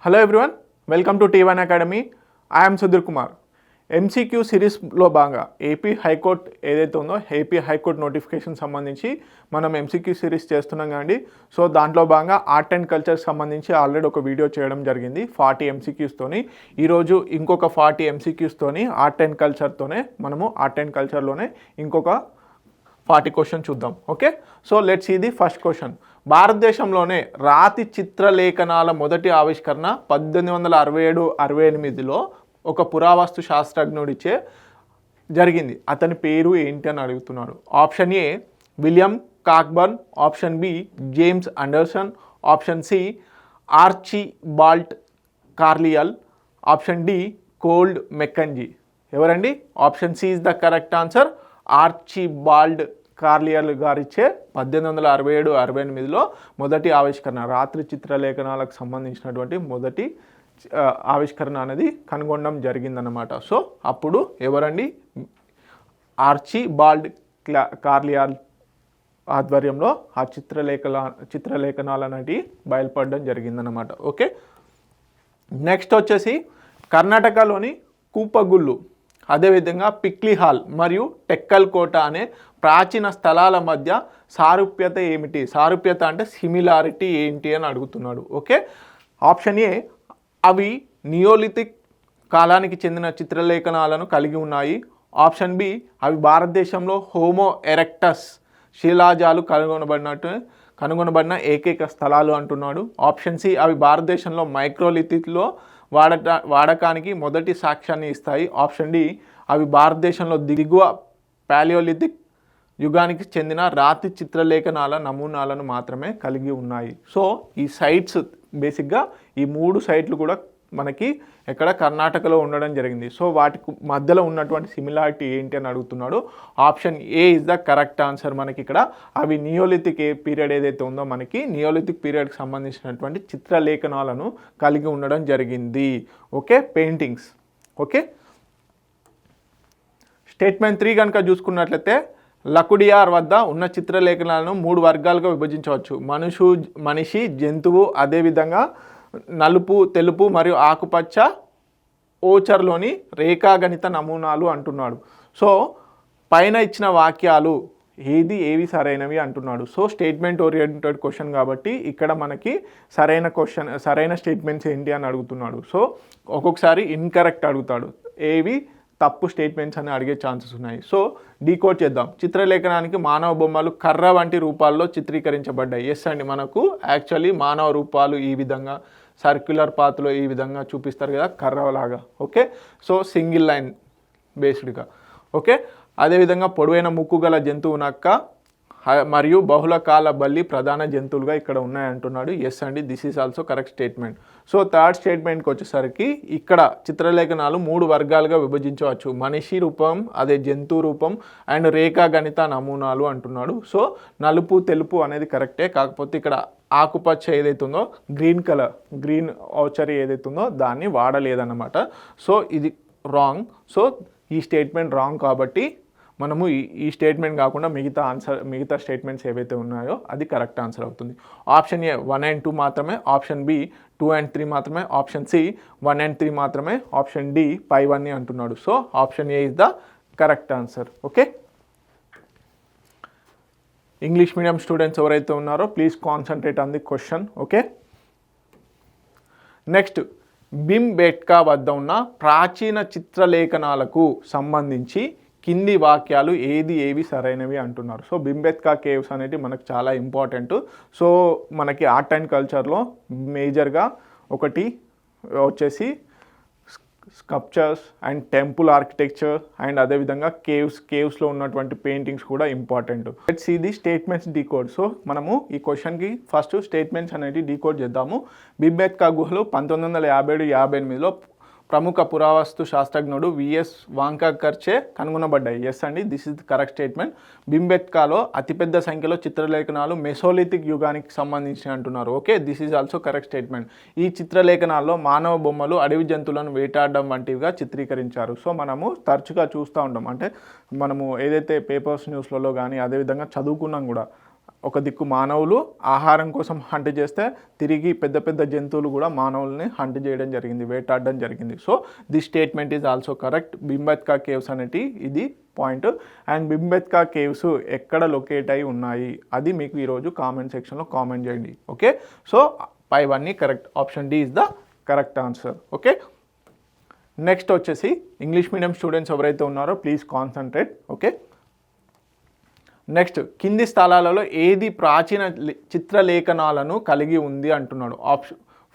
Hello everyone, welcome to T1 academy. I'm Sudheer Kumar. MCQ సిరీస్లో భాగంగా AP high court ఏదైతే ఉందో ఏపీ హైకోర్టు నోటిఫికేషన్ సంబంధించి మనం ఎంసీక్యూ సిరీస్ చేస్తున్నాం కానీ సో దాంట్లో భాగంగా ఆర్ట్ అండ్ కల్చర్కి సంబంధించి ఆల్రెడీ ఒక వీడియో చేయడం జరిగింది 40 ఎంసీక్యూస్తోని. ఈరోజు ఇంకొక 40 ఎంసీక్యూస్తోని ఆర్ట్ అండ్ కల్చర్తోనే మనము ఆర్ట్ అండ్ కల్చర్లోనే ఇంకొక 40 క్వశ్చన్ చూద్దాం. Okay, so let's see the first question. భారతదేశంలోనే రాతి చిత్రలేఖనాల మొదటి ఆవిష్కరణ 1867-68లో ఒక పురావస్తు శాస్త్రజ్ఞుడిచే జరిగింది. అతని పేరు ఏంటి అని అడుగుతున్నాడు. Option A William Cockburn, option B James Anderson, option C Archibald Carlyle, option D Colin Mackenzie. ఎవరండి? Option C is the correct answer. Archibald Carlyle గారిచ్చే 1867-68లో మొదటి ఆవిష్కరణ రాత్రి చిత్రలేఖనాలకు సంబంధించినటువంటి మొదటి ఆవిష్కరణ అనేది కనుగొనడం జరిగిందన్నమాట. సో అప్పుడు ఎవరండి? ఆర్చిబాల్డ్ కార్లియల్ ఆధ్వర్యంలో ఆ చిత్రలేఖనాలు అనేవి బయలుపడడం జరిగిందన్నమాట. ఓకే, నెక్స్ట్ వచ్చేసి కర్ణాటకలోని కూపగుళ్ళు, అదేవిధంగా పిక్లీ హాల్ మరియు టెక్కల్ కోట అనే ప్రాచీన స్థలాల మధ్య సారూప్యత ఏమిటి? సారూప్యత అంటే సిమిలారిటీ ఏంటి అని అడుగుతున్నాడు. ఓకే, ఆప్షన్ ఏ అవి నియోలిథిక్ కాలానికి చెందిన చిత్రలేఖనాలను కలిగి ఉన్నాయి. ఆప్షన్ బి అవి భారతదేశంలో హోమో ఎరెక్టస్ శిలాజాలు కనుగొనబడిన ఏకైక స్థలాలు అంటున్నాడు. ఆప్షన్ సి అవి భారతదేశంలో మైక్రోలిథిక్లో వాడకానికి మొదటి సాక్ష్యాన్ని ఇస్తాయి. ఆప్షన్ డి అవి భారతదేశంలో దిగువ పాలియోలిథిక్ యుగానికి చెందిన రాతి చిత్రలేఖనాల నమూనాలను మాత్రమే కలిగి ఉన్నాయి. సో ఈ సైట్స్ బేసిక్గా ఈ 3 సైట్లు కూడా మనకి ఎక్కడ కర్ణాటకలో ఉండడం జరిగింది. సో వాటి మధ్యలో ఉన్నటువంటి సిమిలారిటీ ఏంటి అని అడుగుతున్నాడు. Option A is the correct answer. మనకి ఇక్కడ అవి నియోలిథిక్ పీరియడ్ ఏదైతే ఉందో మనకి నియోలిథిక్ పీరియడ్కి సంబంధించినటువంటి చిత్రలేఖనాలను కలిగి ఉండడం జరిగింది. Okay, paintings. ఓకే, స్టేట్మెంట్ 3 కనుక చూసుకున్నట్లయితే లకుడియార్ వద్ద ఉన్న చిత్రలేఖనాలను 3 వర్గాలుగా విభజించవచ్చు. మనిషి, జంతువు, అదేవిధంగా నలుపు, తెలుపు మరియు ఆకుపచ్చ ఓచర్లోని రేఖాగణిత నమూనాలు అంటున్నాడు. సో పైన ఇచ్చిన వాక్యాలు ఏవి సరైనవి అంటున్నాడు. సో స్టేట్మెంట్ ఓరియంటెడ్ క్వశ్చన్ కాబట్టి ఇక్కడ మనకి సరైన స్టేట్మెంట్స్ ఏంటి అని అడుగుతున్నాడు. సో ఒక్కొక్కసారి ఇన్కరెక్ట్ అడుగుతాడు, ఏవి తప్పు స్టేట్మెంట్స్ అని అడిగే ఛాన్సెస్ ఉన్నాయి. సో డీకోడ్ చేద్దాం. చిత్రలేఖనానికి మానవ బొమ్మలు కర్ర వంటి రూపాల్లో చిత్రీకరించబడ్డాయి. ఎస్ అండి, మనకు యాక్చువల్లీ మానవ రూపాలు ఈ విధంగా సర్క్యులర్ పాత్లో ఈ విధంగా చూపిస్తారు కదా, కర్రలాగా. ఓకే, సో సింగిల్ లైన్ బేస్డ్గా. ఓకే, అదేవిధంగా పొడవైన ముక్కు గల జంతువు నక్క మరియు బహుళకాల బల్లి ప్రధాన జంతువులుగా ఇక్కడ ఉన్నాయంటున్నాడు. ఎస్ అండి, this is also correct statement. So third స్టేట్మెంట్కి వచ్చేసరికి ఇక్కడ చిత్రలేఖనాలు 3 వర్గాలుగా విభజించవచ్చు. మనిషి రూపం, అదే జంతువు రూపం అండ్ రేఖాగణిత నమూనాలు అంటున్నాడు. సో నలుపు, తెలుపు అనేది కరెక్టే, కాకపోతే ఇక్కడ ఆకుపచ్చ ఏదైతే ఉందో గ్రీన్ ఔచరీ ఏదైతే ఉందో దాన్ని వాడలేదన్నమాట. సో ఇది రాంగ్. సో ఈ స్టేట్మెంట్ రాంగ్ కాబట్టి మనము ఈ స్టేట్మెంట్ కాకుండా మిగతా స్టేట్మెంట్స్ ఏవైతే ఉన్నాయో అది కరెక్ట్ ఆన్సర్ అవుతుంది. ఆప్షన్ ఏ 1 and 2 మాత్రమే, ఆప్షన్ బి 2 and 3 మాత్రమే, ఆప్షన్ సి 1 and 3 మాత్రమే, ఆప్షన్ డి పైవన్నీ అంటున్నాడు. So option A is the correct answer. Okay, English medium students ఎవరైతే ఉన్నారో please concentrate on the question. Okay, next Bhimbetka వద్ద ఉన్న ప్రాచీన చిత్రలేఖనాలకు సంబంధించి కింది వాక్యాలు ఏవి సరైనవి అంటున్నారు. సో భీంబేట్కా కేవ్స్ అనేది మనకు చాలా ఇంపార్టెంట్. సో మనకి ఆర్ట్ అండ్ కల్చర్లో మేజర్గా ఒకటి వచ్చేసి sculptures and temple architecture and అదేవిధంగా కేవ్స్లో ఉన్నటువంటి పెయింటింగ్స్ కూడా important. Let's see the statements decode. So మనము ఈ క్వశ్చన్కి ఫస్ట్ స్టేట్మెంట్స్ అనేది డీకోడ్ చేద్దాము. భీంబేట్కా గుహలు 1957-58లో ప్రముఖ పురావస్తు శాస్త్రజ్ఞుడు విఎస్ వాంకాకర్చే కనుగొనబడ్డాయి. ఎస్ అండి, this is the correct statement. భీంబేట్కాలో అతిపెద్ద సంఖ్యలో చిత్రలేఖనాలు మెసోలిథిక్ యుగానికి సంబంధించి అంటున్నారు. Okay, this is also correct statement. ఈ చిత్రలేఖనాల్లో మానవ బొమ్మలు అడవి జంతువులను వేటాడడం వంటివిగా చిత్రీకరించారు. సో మనము తరచుగా చూస్తూ ఉంటాం, అంటే మనము ఏదైతే పేపర్స్ న్యూస్లలో కానీ అదేవిధంగా చదువుకున్నాం కూడా, ఒక దిక్కు మానవులు ఆహారం కోసం హంట్ చేస్తే తిరిగి పెద్ద పెద్ద జంతువులు కూడా మానవుల్ని హంట్ చేయడం జరిగింది, వేటాడడం జరిగింది. So this statement is also correct. Bhimbetka caves అనేటి ఇది పాయింట్. అండ్ భీంబెత్కా కేవ్స్ ఎక్కడ లొకేట్ అయి ఉన్నాయి అది మీకు ఈరోజు కామెంట్ సెక్షన్లో కామెంట్ చేయండి. ఓకే, సో పైవన్నీ correct. Option D is the correct answer. Okay, next వచ్చేసి ఇంగ్లీష్ మీడియం స్టూడెంట్స్ ఎవరైతే ఉన్నారో ప్లీజ్ కాన్సన్ట్రేట్. ఓకే, నెక్స్ట్ కింది స్థలాలలో ఏది ప్రాచీన చిత్రలేఖనాలను కలిగి ఉంది అంటున్నాడు.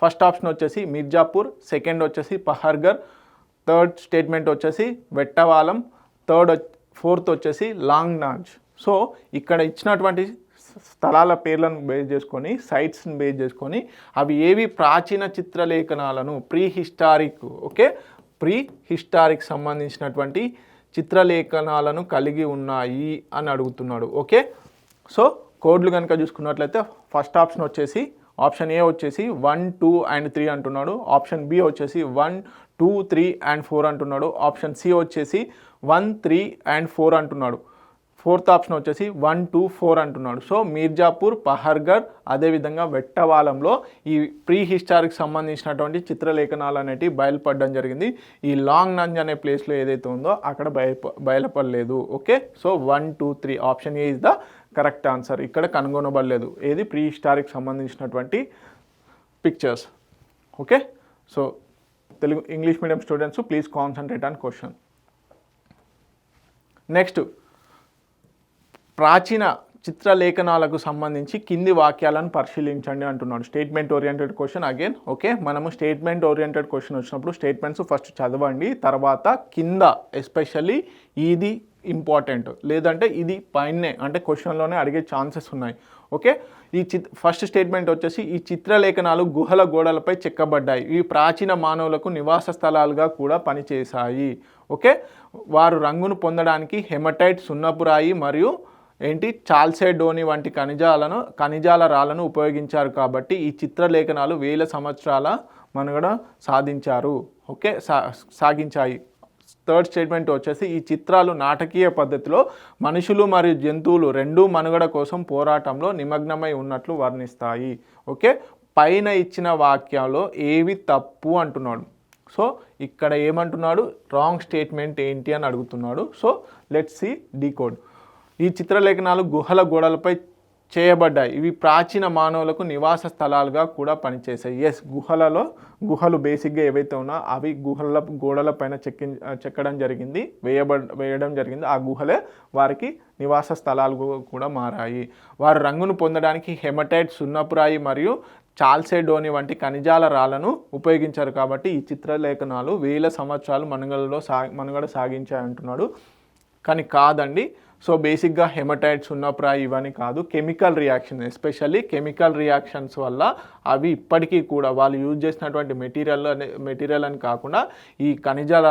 ఫస్ట్ ఆప్షన్ వచ్చేసి మిర్జాపూర్, సెకండ్ వచ్చేసి పహర్గర్, థర్డ్ స్టేట్మెంట్ వచ్చేసి వెట్టవాలం, ఫోర్త్ వచ్చేసి లాంగ్నాజ్. సో ఇక్కడ ఇచ్చినటువంటి స్థలాల పేర్లను బేస్ చేసుకొని, సైట్స్ని బేస్ చేసుకొని అవి ఏవి ప్రాచీన చిత్రలేఖనాలను ప్రీ హిస్టారిక్ సంబంధించినటువంటి చిత్రలేఖనాలను కలిగి ఉన్నాయి అని అడుగుతున్నాడు. ఓకే, సో కోడ్లు కనుక చూసుకున్నట్లయితే ఫస్ట్ ఆప్షన్ వచ్చేసి ఆప్షన్ ఏ వచ్చేసి 1, 2 and 3 అంటున్నాడు. ఆప్షన్ బి వచ్చేసి 1, 2, 3 and 4 అంటున్నాడు. ఆప్షన్ సి వచ్చేసి 1, 3 and 4 అంటున్నాడు. ఫోర్త్ ఆప్షన్ వచ్చేసి 1, 2, 4 అంటున్నాడు. సో మీర్జాపూర్, పహర్గర్, అదేవిధంగా వెట్టవాలంలో ఈ ప్రీ హిస్టారిక్ సంబంధించినటువంటి చిత్రలేఖనాలు అనేటివి బయలుపడడం జరిగింది. ఈ లాంగ్ నంజ్ అనే ప్లేస్లో ఏదైతే ఉందో అక్కడ బయలుపడలేదు. Okay, so 1, 2, 3 option A is the correct answer. ఇక్కడ కనుగొనబడలేదు ఏది ప్రీ హిస్టారిక్ సంబంధించినటువంటి pictures. Okay, so English medium students please concentrate on question. Next ప్రాచీన చిత్రలేఖనాలకు సంబంధించి కింది వాక్యాలను పరిశీలించండి అంటున్నాడు. Statement oriented question again. Okay, మనము స్టేట్మెంట్ ఓరియంటెడ్ క్వశ్చన్ వచ్చినప్పుడు స్టేట్మెంట్స్ ఫస్ట్ చదవండి, తర్వాత కింద ఎస్పెషల్లీ ఇది ఇంపార్టెంట్, లేదంటే ఇది పైనే అంటే క్వశ్చన్లోనే అడిగే ఛాన్సెస్ ఉన్నాయి. ఓకే, ఫస్ట్ స్టేట్మెంట్ వచ్చేసి ఈ చిత్రలేఖనాలు గుహల గోడలపై చెక్కబడ్డాయి. ఇవి ప్రాచీన మానవులకు నివాస స్థలాలుగా కూడా పనిచేశాయి. ఓకే, వారు రంగును పొందడానికి హెమటైట్, సున్నపురాయి మరియు చాల్సెడోని వంటి ఖనిజాల రాళ్లను ఉపయోగించారు. కాబట్టి ఈ చిత్రలేఖనాలు వేల సంవత్సరాల మనుగడ సాగించాయి. థర్డ్ స్టేట్మెంట్ వచ్చేసి ఈ చిత్రాలు నాటకీయ పద్ధతిలో మనుషులు మరియు జంతువులు రెండూ మనుగడ కోసం పోరాటంలో నిమగ్నమై ఉన్నట్లు వర్ణిస్తాయి. ఓకే, పైన ఇచ్చిన వాక్యాల్లో ఏవి తప్పు అంటున్నాడు. సో ఇక్కడ ఏమంటున్నాడు, రాంగ్ స్టేట్మెంట్ ఏంటి అని అడుగుతున్నాడు. So let's see decode. ఈ చిత్రలేఖనాలు గుహల గోడలపై చేయబడ్డాయి. ఇవి ప్రాచీన మానవులకు నివాస స్థలాలుగా కూడా పనిచేసాయి. ఎస్, గుహలు బేసిక్గా ఏవైతే ఉన్నా అవి గోడల పైన చెక్కడం జరిగింది, వేయడం జరిగింది. ఆ గుహలే వారికి నివాస స్థలాలు కూడా మారాయి. వారు రంగును పొందడానికి హెమటైట్, సున్నపురాయి మరియు చాల్సెడోని వంటి ఖనిజాల రాళ్లను ఉపయోగించారు. కాబట్టి ఈ చిత్రలేఖనాలు వేల సంవత్సరాలు మనుగడ సాగించాయి అంటున్నాడు. కానీ కాదండి. సో బేసిక్గా హెమటైట్, సున్నప్రాయి ఇవన్నీ కాదు, chemical reaction, especially chemical reactions వల్ల అవి ఇప్పటికీ కూడా వాళ్ళు యూజ్ చేసినటువంటి మెటీరియల్ అని కాకుండా ఈ ఖనిజాల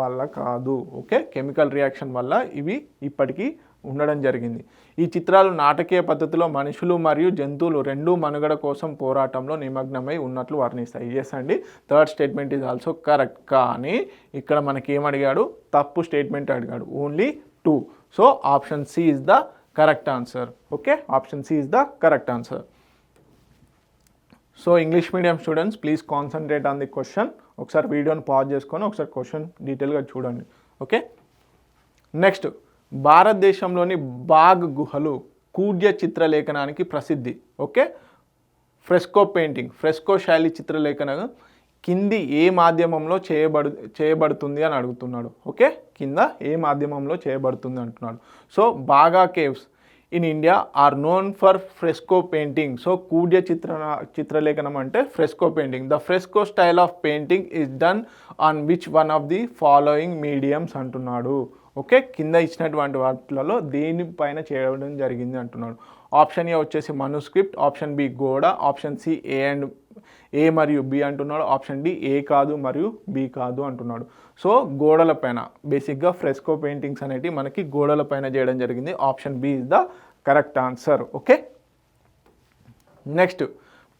వల్ల కాదు. ఓకే, కెమికల్ రియాక్షన్ వల్ల ఇవి ఇప్పటికీ ఉండడం జరిగింది. ఈ చిత్రాలు నాటకీయ పద్ధతిలో మనుషులు మరియు జంతువులు రెండూ మనుగడ కోసం పోరాటంలో నిమగ్నమై ఉన్నట్లు వర్ణిస్తాయి. ఎస్ అండి, third statement is also correct. కానీ ఇక్కడ మనకి ఏమడిగాడు, తప్పు స్టేట్మెంట్ అడిగాడు, only 2. So option C is the correct answer. Okay, option C is the correct answer. So English medium students please concentrate on the question. ఒకసారి వీడియోని pause చేసుకొని ఒకసారి క్వశ్చన్ డీటెయిల్గా చూడండి. ఓకే, నెక్స్ట్ భారతదేశంలోని బాగ్ గుహలు కూడ్య చిత్రలేఖనానికి ప్రసిద్ధి. ఓకే, ఫ్రెస్కో పెయింటింగ్, ఫ్రెస్కో శైలి చిత్రలేఖనం కింది ఏ మాధ్యమంలో చేయబడుతుంది అని అడుగుతున్నాడు. ఓకే, కింద ఏ మాధ్యమంలో చేయబడుతుంది అంటున్నాడు. So Bagh caves in India are known for fresco painting. So కూడ్య చిత్రలేఖనం అంటే fresco painting. The fresco style of painting is done on which one of the following mediums అంటున్నాడు. ఓకే, కింద ఇచ్చినటువంటి వాటిలలో దేనిపైన చేయడం జరిగింది అంటున్నాడు. ఆప్షన్ ఏ వచ్చేసి మనుస్క్రిప్ట్, ఆప్షన్ బి గోడ, ఆప్షన్ సి ఏ మరియు బి అంటున్నాడు, ఆప్షన్ డి ఏ కాదు మరియు బి కాదు అంటున్నాడు. సో గోడల పైన బేసిక్గా ఫ్రెస్కో పెయింటింగ్స్ అనేవి మనకి గోడల పైన చేయడం జరిగింది. Option B is the correct answer. Okay, next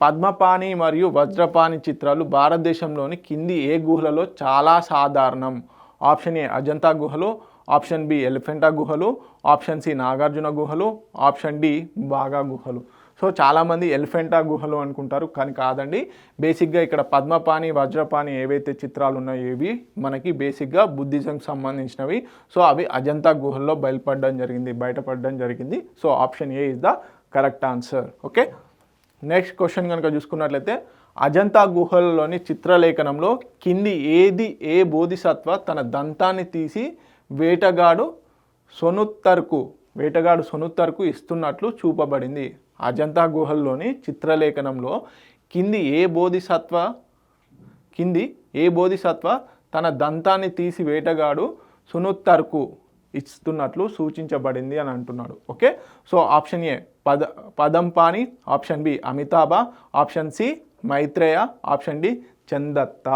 Padmapani మరియు వజ్రపాణి చిత్రాలు భారతదేశంలోని కింది ఏ గుహలలో చాలా సాధారణం. ఆప్షన్ ఏ అజంతా గుహలు, ఆప్షన్ బి ఎలిఫెంటా గుహలు, ఆప్షన్ సి నాగార్జున గుహలు, ఆప్షన్ డి బాగా గుహలు. సో చాలామంది ఎలిఫెంటా గుహలు అనుకుంటారు, కానీ కాదండి. బేసిక్గా ఇక్కడ పద్మపాణి, వజ్రపాణి ఏవైతే చిత్రాలు ఉన్నాయో ఇవి మనకి బేసిక్గా బుద్ధిజంకి సంబంధించినవి. సో అవి అజంతా గుహల్లో బయటపడడం జరిగింది. So option A is the correct answer. Okay, next question కనుక చూసుకున్నట్లయితే అజంతా గుహల్లోని చిత్రలేఖనంలో కింది ఏది ఏ బోధిసత్వ తన దంతాన్ని తీసి వేటగాడు సొనుత్తర్కు ఇస్తున్నట్లు చూపబడింది? అజంతా గుహల్లోని చిత్రలేఖనంలో కింది ఏ బోధిసత్వ తన దంతాన్ని తీసి వేటగాడు సునుత్తర్కు ఇస్తున్నట్లు సూచించబడింది అని అంటున్నాడు. Okay, so option A Padmapani, option B Amitabha, option C Maitreya, option D Chhaddanta.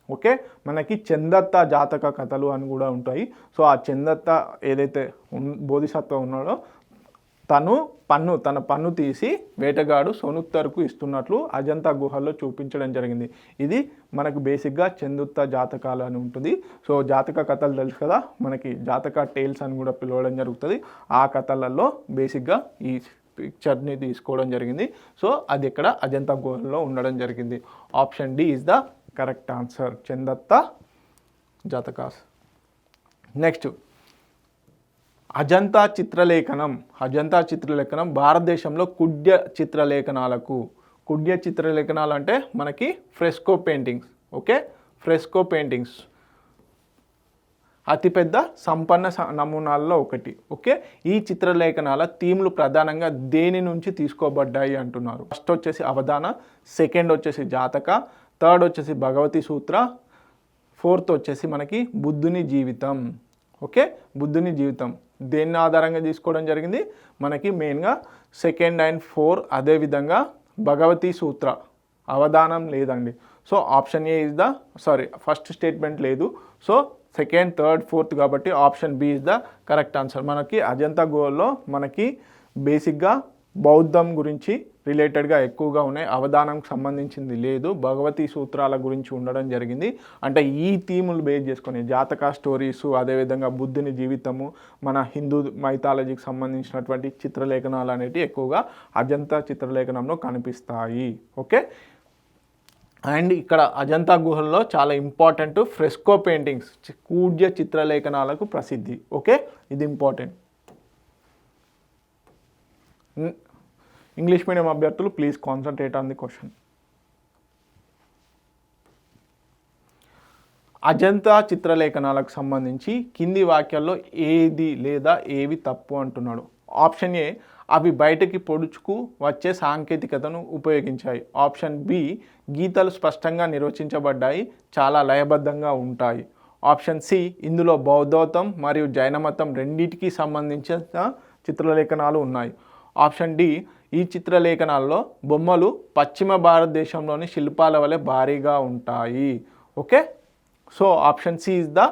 Okay, మనకి చందత్త జాతక కథలు అని కూడా ఉంటాయి. సో ఆ చందత్త ఏదైతే బోధిసత్వ ఉన్నాడో తన పన్ను తీసి వేటగాడు సొనుత్తర్కు ఇస్తున్నట్లు అజంతా గుహల్లో చూపించడం జరిగింది. ఇది మనకు బేసిక్గా చందుత్త జాతకాలు అని ఉంటుంది. సో జాతక కథలు తెలుసు కదా, మనకి జాతక టేల్స్ అని కూడా పిలవడం జరుగుతుంది. ఆ కథలలో బేసిక్గా ఈ పిక్చర్ని తీసుకోవడం జరిగింది. సో అది ఇక్కడ అజంతా గుహల్లో ఉండడం జరిగింది. Option D is the correct answer, Chhaddanta Jatakas. Next Ajanta చిత్రలేఖనం భారతదేశంలో కుడ్య చిత్రలేఖనాలు అంటే మనకి fresco paintings. Okay, fresco paintings అతిపెద్ద సంపన్న నమూనాల్లో ఒకటి. ఓకే, ఈ చిత్రలేఖనాల థీమ్లు ప్రధానంగా దేని నుంచి తీసుకోబడ్డాయి అంటున్నారు? ఫస్ట్ వచ్చేసి అవధాన, సెకండ్ వచ్చేసి జాతక, థర్డ్ వచ్చేసి భగవతి సూత్ర, ఫోర్త్ వచ్చేసి మనకి బుద్ధుని జీవితం. ఓకే, బుద్ధుని జీవితం దేన్ని ఆధారంగా తీసుకోవడం జరిగింది? మనకి మెయిన్గా సెకండ్ అండ్ ఫోర్, అదేవిధంగా భగవతి సూత్ర. అవధానం లేదండి. So option A is the first statement లేదు. సో సెకండ్, థర్డ్, ఫోర్త్ కాబట్టి option B is the correct answer. మనకి అజంతా గుహల్లో మనకి బేసిక్గా బౌద్ధం గురించి రిలేటెడ్గా ఎక్కువగా ఉన్నాయి. అవధానంకి సంబంధించింది లేదు. భగవతి సూత్రాల గురించి ఉండడం జరిగింది. అంటే ఈ థీములు బేస్ చేసుకొని జాతక స్టోరీసు, అదేవిధంగా బుద్ధుని జీవితము, మన హిందూ మైథాలజీకి సంబంధించినటువంటి చిత్రలేఖనాలు అనేవి ఎక్కువగా అజంతా చిత్రలేఖనంలో కనిపిస్తాయి. ఓకే, అండ్ ఇక్కడ అజంతా గుహల్లో చాలా ఇంపార్టెంట్ ఫ్రెస్కో పెయింటింగ్స్, కుడ్య చిత్రలేఖనాలకు ప్రసిద్ధి. ఓకే, ఇది ఇంపార్టెంట్. ఇంగ్లీష్ మీడియం అభ్యర్థులు please concentrate on the question. Ajanta చిత్రలేఖనాలకు సంబంధించి కింది వాక్యాల్లో ఏది లేదా ఏవి తప్పు అంటున్నాడు? ఆప్షన్ ఏ అవి బయటకి పొడుచుకు వచ్చే సాంకేతికతను ఉపయోగించాయి. ఆప్షన్ బి గీతలు స్పష్టంగా నిర్వచించబడ్డాయి, చాలా లయబద్ధంగా ఉంటాయి. ఆప్షన్ సి ఇందులో బౌద్ధమతం మరియు జైనమతం రెండింటికి సంబంధించిన చిత్రలేఖనాలు ఉన్నాయి. ఆప్షన్ డి ఈ చిత్రలేఖనాల్లో బొమ్మలు పశ్చిమ భారతదేశంలోని శిల్పాల వలె భారీగా ఉంటాయి. Okay, so option C is the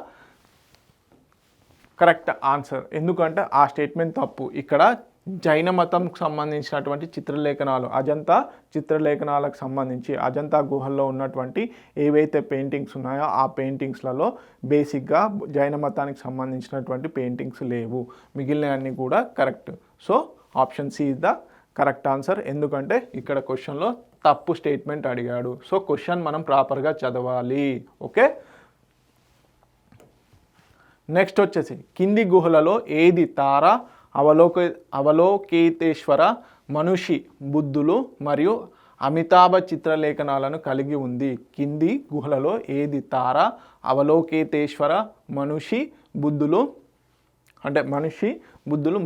correct answer. ఎందుకంటే ఆ స్టేట్మెంట్ తప్పు. ఇక్కడ జైన మతంకు సంబంధించినటువంటి చిత్రలేఖనాలు, అజంతా చిత్రలేఖనాలకు సంబంధించి అజంతా గుహల్లో ఉన్నటువంటి ఏవైతే పెయింటింగ్స్ ఉన్నాయో ఆ పెయింటింగ్స్లలో బేసిక్గా జైన మతానికి సంబంధించినటువంటి పెయింటింగ్స్ లేవు. మిగిలినవన్నీ కూడా correct. So option C is the correct answer. ఎందుకంటే ఇక్కడ క్వశ్చన్లో తప్పు స్టేట్మెంట్ అడిగాడు. సో క్వశ్చన్ మనం ప్రాపర్గా చదవాలి. ఓకే, నెక్స్ట్ వచ్చేసి కింది గుహలలో ఏది తార, అవలోకేతేశ్వర, మనుషి, బుద్ధులు మరియు అమితాభ చిత్రలేఖనాలను కలిగి ఉంది? కింది గుహలలో ఏది తార, అవలోకేతేశ్వర, మనుషి, బుద్ధులు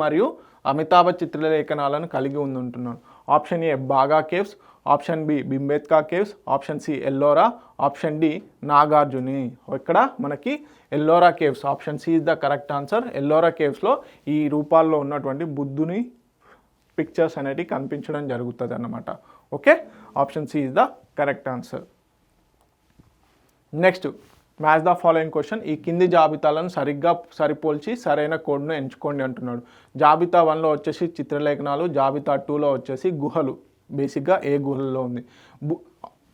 మరియు అమితాభ చిత్రలేఖనాలను కలిగి ఉంది అంటున్నాను? Option A Bagh caves, option B Bhimbetka caves, option C Ellora, option D Nagarjuni. ఇక్కడ మనకి Ellora caves, option C is the correct answer. Ellora కేవ్స్లో ఈ రూపాల్లో ఉన్నటువంటి బుద్ధుని పిక్చర్స్ అనేవి కనిపించడం జరుగుతుంది అన్నమాట. Okay, option C is the correct answer. Next match the following question. ఈ కింది జాబితాలను సరిగ్గా సరిపోల్చి సరైన కోడ్ను ఎంచుకోండి అంటున్నాడు. జాబితా 1లో వచ్చేసి చిత్రలేఖనాలు, జాబితా 2లో వచ్చేసి గుహలు. బేసిక్గా ఏ గుహల్లో ఉంది?